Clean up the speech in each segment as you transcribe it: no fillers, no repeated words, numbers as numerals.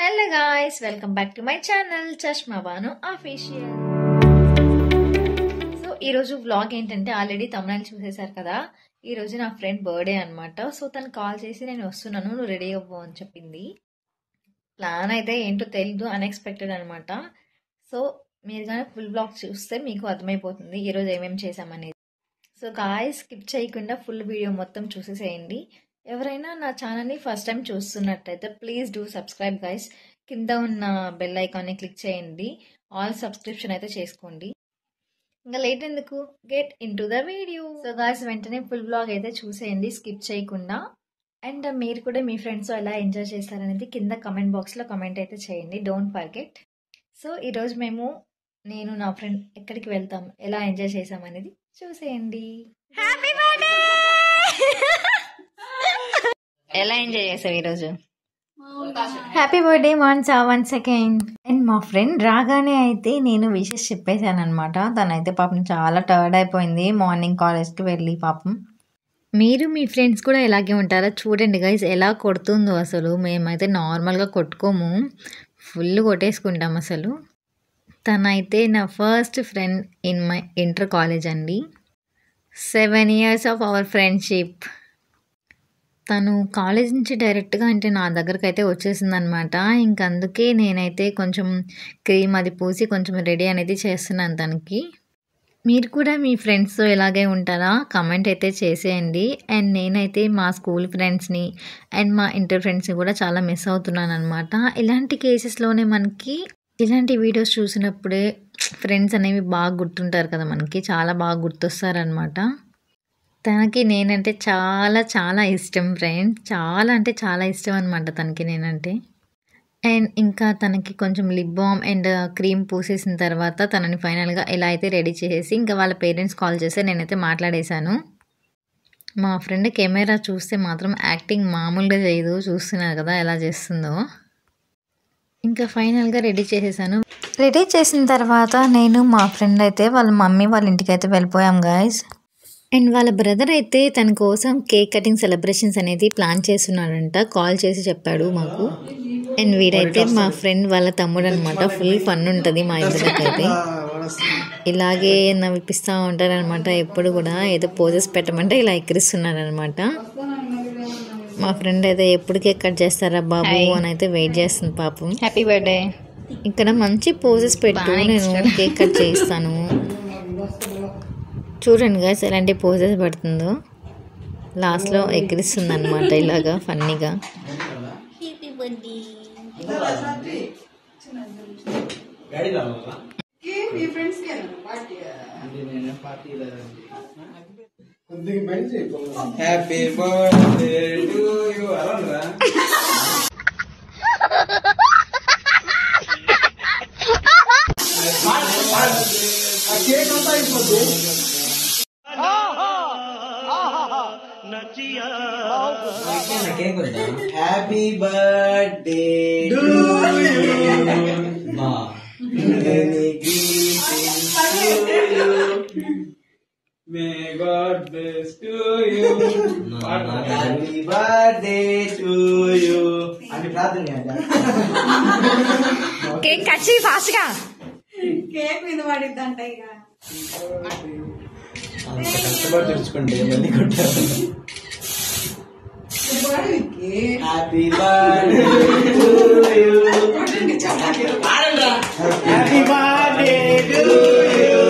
Hello guys, welcome back to my channel Chashma Banu official. So ఈరోజు vlog ఏంటంటే already తమిళ చూసేశారు కదా. ఈరోజు నా ఫ్రెండ్ బర్త్డే అనమాట. సో తను కాల్ చేసి నేను వస్తున్నాను, నువ్వు రెడీ అవ్వు అని చెప్పింది. ప్లాన్ అయితే ఏంటో తెలీదు, అన్ఎక్స్పెక్టెడ్ అనమాట. సో మీరు కానీ ఫుల్ వ్లాగ్ చూస్తే మీకు అర్థమైపోతుంది ఈరోజు ఏమేమి చేసామనేది. సో గాయ్స్, స్కిప్ చేయకుండా ఫుల్ వీడియో మొత్తం చూసేసేయండి. ఎవరైనా నా ఛానల్ని ఫస్ట్ టైం చూస్తున్నట్టయితే ప్లీజ్ డూ సబ్స్క్రైబ్ గైస్. కింద ఉన్న బెల్ ఐకాన్ని క్లిక్ చేయండి, ఆల్ సబ్స్క్రిప్షన్ అయితే చేసుకోండి. ఇంకా లేట్ ఎందుకు, get in to the video. So guys, వెంటనే ఫుల్ వ్లాగ్ అయితే చూసేయండి స్కిప్ చేయకుండా. అండ్ మీరు కూడా మీ ఫ్రెండ్స్తో ఎలా ఎంజాయ్ చేస్తారనేది కింద కమెంట్ బాక్స్లో కమెంట్ అయితే చేయండి, డోంట్ ఫర్గెట్. సో ఈరోజు నేను నా ఫ్రెండ్ ఎక్కడికి వెళ్తాం, ఎలా ఎంజాయ్ చేసాం అనేది చూసేయండి. Happy birthday! ఎలా ఎంజాయ్ చేసావు ఈరోజు? Happy birthday one second. And మా ఫ్రెండ్ రాగానే అయితే నేను విషెస్ చెప్పేశాను అనమాట. తనైతే పాపం చాలా టర్డ్ అయిపోయింది మార్నింగ్ కాలేజ్కి వెళ్ళి. పాపం మీరు మీ ఫ్రెండ్స్ కూడా ఇలాగే ఉంటారా? చూడండి గైస్ ఎలా కొడుతుందో అసలు. మేమైతే నార్మల్గా కొట్టుకోము, ఫుల్ కొట్టేసుకుంటాం అసలు. తనైతే నా first friend in my inter college అండి. 7 years ఆఫ్ అవర్ ఫ్రెండ్షిప్. తను కాలేజ్ నుంచి డైరెక్ట్గా అంటే నా దగ్గరకు అయితే వచ్చేసింది అనమాట. ఇంక అందుకే నేనైతే కొంచెం క్రీమ్ అది పూసి కొంచెం రెడీ అనేది చేస్తున్నాను తనకి. మీరు కూడా మీ ఫ్రెండ్స్తో ఇలాగే ఉంటారా? కమెంట్ అయితే చేసేయండి. అండ్ నేనైతే మా స్కూల్ ఫ్రెండ్స్ని అండ్ మా ఇంటర్ ఫ్రెండ్స్ని కూడా చాలా మిస్ అవుతున్నాను అనమాట. ఇలాంటి కేసెస్లోనే మనకి ఇలాంటి వీడియోస్ చూసినప్పుడే ఫ్రెండ్స్ అనేవి బాగా గుర్తుంటారు కదా, మనకి చాలా బాగా గుర్తొస్తారనమాట. తనకి నేనంటే చాలా చాలా ఇష్టం ఫ్రెండ్, చాలా అంటే చాలా ఇష్టం అనమాట తనకి నేనంటే. అండ్ ఇంకా తనకి కొంచెం లిప్ బామ్ అండ్ క్రీమ్ పూసేసిన తర్వాత తనని ఫైనల్గా ఇలా అయితే రెడీ చేసేసి ఇంకా వాళ్ళ పేరెంట్స్ కాల్ చేస్తే నేనైతే మాట్లాడేశాను. మా ఫ్రెండ్ కెమెరా చూస్తే మాత్రం యాక్టింగ్ మామూలుగా చేయదు, చూస్తున్నారు కదా ఎలా చేస్తుందో. ఇంకా ఫైనల్గా రెడీ చేసేసాను. రెడీ చేసిన తర్వాత నేను మా ఫ్రెండ్ అయితే వాళ్ళ మమ్మీ వాళ్ళ ఇంటికి అయితే వెళ్ళిపోయాం గాయస్. అండ్ వాళ్ళ బ్రదర్ అయితే తన కోసం కేక్ కటింగ్ సెలబ్రేషన్స్ అనేది ప్లాన్ చేస్తున్నాడంట, కాల్ చేసి చెప్పాడు మాకు. అండ్ వీడైతే మా ఫ్రెండ్ వాళ్ళ తమ్ముడు అనమాట. ఫుల్ ఫన్ ఉంటుంది మా ఇద్దరికైతే. ఇలాగే నవ్విపిస్తూ ఉంటారనమాట ఎప్పుడు కూడా. ఏదో పోజెస్ పెట్టమంటే ఇలా ఎక్కిరిస్తున్నారనమాట. మా ఫ్రెండ్ అయితే ఎప్పుడు కేక్ కట్ చేస్తారా బాబు అని అయితే వెయిట్ చేస్తుంది పాపం. Happy birthday. ఇక్కడ మంచి పోజెస్ పెట్టు, నేను కేక్ కట్ చేయిస్తాను. చూడండి గైస్ ఎలాంటి పోజెస్ పడుతుందో. లాస్ట్లో ఎగిరిస్తుంది అనమాట ఇలాగా ఫన్నీగా. Happy birthday to you. Happy birthday to May God bless to you. Happy birthday to you. అని ప్రార్థన చేయండి. కేక్ కట్ చేయి ఫాస్ట్ గా. కేక్ మీద పడిద్దంట ఇక. కష్టపడి తెచ్చుకోండి మళ్ళీ కొట్టారు. Happy birthday to you. Happy birthday to you.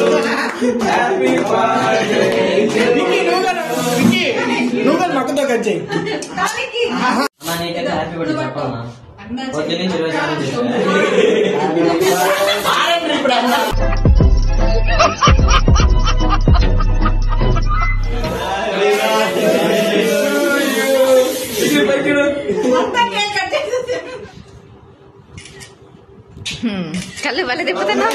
Happy birthday. నువ్వు మక్కతో కట్ చేయి. హ్యాపీ బర్త్డే చెప్పమ్మా. పొద్దు నుంచి 20 సార్లు కళ్ళు వల్ల తిప్పుతున్నా.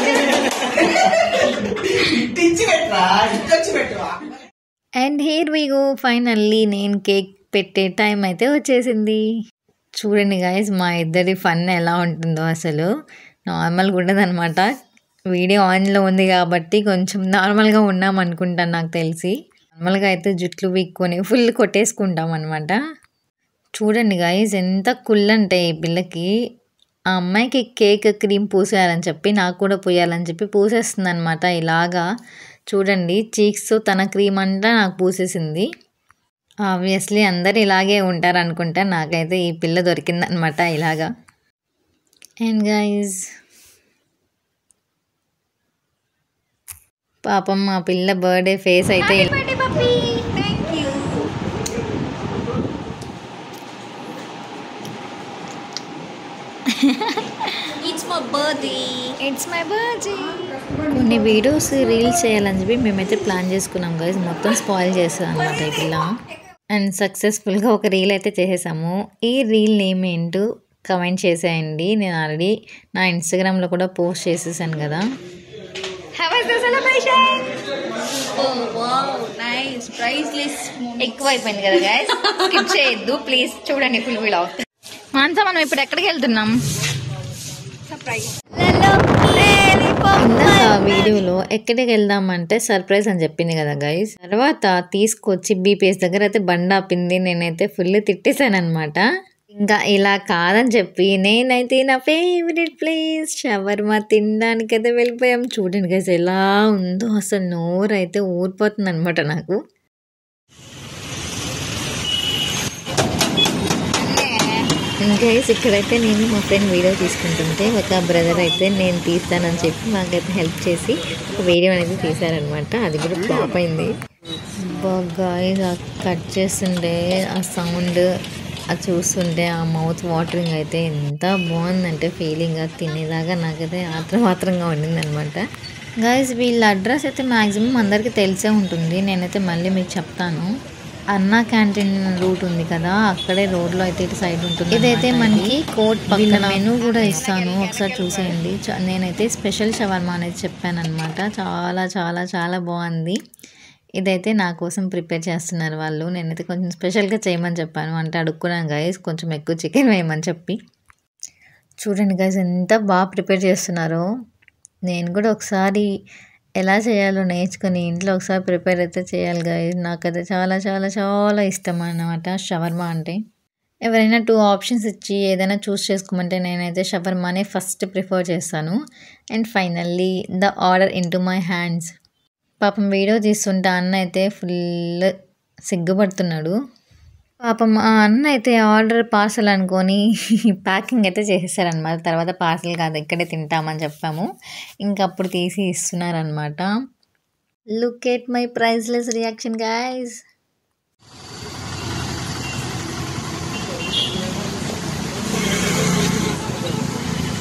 And here we go, finally నేను కేక్ పెట్టే టైం అయితే వచ్చేసింది. చూడండి గాయస్ మా ఇద్దరి ఫన్ ఎలా ఉంటుందో అసలు. నార్మల్గా ఉండదన్నమాట. వీడియో ఆన్లో ఉంది కాబట్టి కొంచెం నార్మల్గా ఉన్నాం అనుకుంటాను నాకు తెలిసి. నార్మల్గా అయితే జుట్లు వీక్కొని ఫుల్ కొట్టేసుకుంటాం అనమాట. చూడండి గాయస్ ఎంత కుల్ అంటే ఈ పిల్లకి ఆ అమ్మాయికి కేక్ క్రీమ్ పూసేయాలని చెప్పి నాకు కూడా పూయాలని చెప్పి పూసేస్తుంది అనమాట. ఇలాగా చూడండి, చీక్స్తో తన క్రీమ్ అంతా నాకు పూసేసింది. ఆబ్వియస్లీ అందరు ఇలాగే ఉంటారు అనుకుంటా. నాకైతే ఈ పిల్ల దొరికిందనమాట ఇలాగా. అండ్ గైజ్ పాపం మా పిల్ల బర్త్డే ఫేస్ అయితే ఇట్స్ మై బర్త్డే. కొన్ని వీడియోస్ రీల్స్ చేయాలని చెప్పి మేమైతే ప్లాన్ చేసుకున్నాం గైస్. మొత్తం స్పాయిల్ చేస్తాం అనమాట ఈ పిల్ల. అండ్ సక్సెస్ఫుల్గా ఒక రీల్ అయితే చేసేసాము. ఈ రీల్ నేమ్ ఏంటో కమెంట్ చేసేయండి. నేను ఆల్రెడీ నా ఇన్స్టాగ్రామ్లో కూడా పోస్ట్ చేసేసాను కదా. ఎక్కువ అయిపోయింది కదా గైస్, స్కిప్ చేయొద్దు ప్లీజ్, చూడండి ఫుల్ వీడియో. మాన్సా మనం ఇప్పుడు ఎక్కడికి వెళ్తున్నాం? ఇందాక వీడియోలో ఎక్కడికి వెళ్దామంటే సర్ప్రైజ్ అని చెప్పింది కదా గైస్. తర్వాత తీసుకొచ్చి బీపీఎస్ దగ్గర అయితే బండి ఆపింది. నేనైతే ఫుల్ తిట్టేశాను అనమాట. ఇంకా ఇలా కాదని చెప్పి నేనైతే నా ఫేవరెట్ ప్లేస్ షవర్మా తినడానికైతే వెళ్ళిపోయాం. చూడండి గైస్ ఎలా ఉందో, అసలు నోరు అయితే ఊరిపోతుంది అనమాట నాకు. గైస్ ఇక్కడైతే నేను మా ఫ్రెండ్ వీడియో తీసుకుంటుంటే ఒక బ్రదర్ అయితే నేను తీస్తానని చెప్పి మాకైతే హెల్ప్ చేసి ఒక వీడియో అనేది తీశారనమాట. అది కూడా ఫ్లాప్ అయింది. గైస్ ఆ కట్ చేస్తుంటే ఆ సౌండ్ అది చూస్తుంటే ఆ మౌత్ వాటరింగ్ అయితే ఎంత బాగుందంటే ఫీలింగ్, అది తినేదాకా నాకైతే ఆత్రంగా ఉండిందనమాట. గైస్ వీళ్ళ అడ్రస్ అయితే మ్యాక్సిమం అందరికీ తెలిసే ఉంటుంది. నేనైతే మళ్ళీ మీకు చెప్తాను. అన్నా క్యాంటీన్ రూట్ ఉంది కదా, అక్కడే రోడ్లో అయితే ఇటు సైడ్ ఉంటుంది. ఇదైతే మనకి కోట్ పక్కన మెనూ కూడా ఇస్తాను, ఒకసారి చూసేయండి. నేనైతే స్పెషల్ షవర్మా అనేది చెప్పాను అనమాట. చాలా చాలా చాలా బాగుంది. ఇదైతే నా కోసం ప్రిపేర్ చేస్తున్నారు వాళ్ళు. నేనైతే కొంచెం స్పెషల్గా చేయమని చెప్పాను, అంటే అడుక్కున్నాను గైస్ కొంచెం ఎక్కువ చికెన్ వేయమని చెప్పి. చూడండి గైస్ ఎంత బాగా ప్రిపేర్ చేస్తున్నారో. నేను కూడా ఒకసారి ఎలా చేయాలో నేర్చుకుని ఇంట్లో ఒకసారి ప్రిపేర్ అయితే చేయాలి గైస్. నాకైతే చాలా చాలా చాలా ఇష్టం అన్నమాట షవర్మా అంటే. ఎవరైనా 2 ఆప్షన్స్ ఇచ్చి ఏదైనా చూస్ చేసుకోమంటే నేనైతే షవర్మానే ఫస్ట్ ప్రిఫర్ చేస్తాను. And finally the order into my hands. పాపం వీడియో తీస్తుంటే అన్న అయితే ఫుల్ సిగ్గుపడుతున్నాడు. పాపం ఆ అన్న అయితే ఆర్డర్ పార్సల్ అనుకొని ప్యాకింగ్ అయితే చేసేసారనమాట. తర్వాత పార్సల్ కాదు ఇక్కడే తింటామని చెప్పాము, ఇంకప్పుడు తీసి ఇస్తున్నారనమాట. Look at my priceless reaction guys.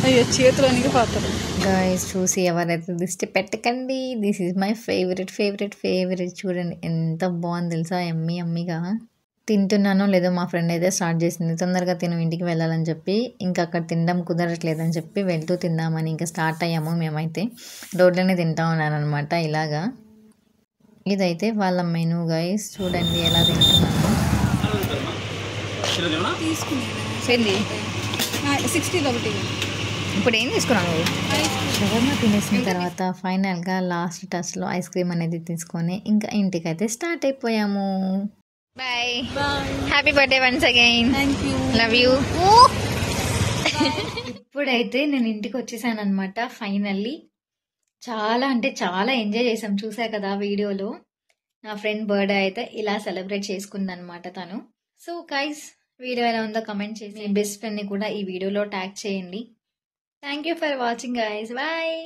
అయ్యో చేతిలోనికి పోతారు గైస్. చూసి ఎవరైతే దిష్టి పెట్టకండి. This is my favourite. చూడండి ఎంత బాగుంది తెలుసా, ఎమ్మీగా తింటున్నానో లేదో మా ఫ్రెండ్ అయితే స్టార్ట్ చేసింది. తొందరగా తిను ఇంటికి వెళ్ళాలని చెప్పి, ఇంకా అక్కడ తినడం కుదరట్లేదని చెప్పి వెళ్తూ తిందామని ఇంకా స్టార్ట్ అయ్యాము. మేమైతే రోడ్లోనే తింటా ఉన్నాను అనమాట ఇలాగా. ఇదైతే వాళ్ళ మెనూ గైస్, చూడండి ఎలా తింటున్నాను. 60 ఒకటి. ఇప్పుడు ఏం తీసుకున్నాను? షవర్మా తినేసిన తర్వాత ఫైనల్గా లాస్ట్ టచ్లో ఐస్ క్రీమ్ అనేది తీసుకొని ఇంకా ఇంటికైతే స్టార్ట్ అయిపోయాము. Bye, happy birthday once again, love you. ఇప్పుడైతే నేను ఇంటికి వచ్చేసాను అనమాట ఫైనల్లీ. చాలా అంటే చాలా ఎంజాయ్ చేసాం, చూసా కదా వీడియోలో. నా ఫ్రెండ్ బర్త్డే అయితే ఇలా సెలబ్రేట్ చేసుకుందనమాట తను. సో గైస్ వీడియో ఎలా ఉందో కమెంట్ చేసి బెస్ట్ ఫ్రెండ్ని కూడా ఈ వీడియోలో ట్యాగ్ చేయండి. Thank you for watching guys, bye.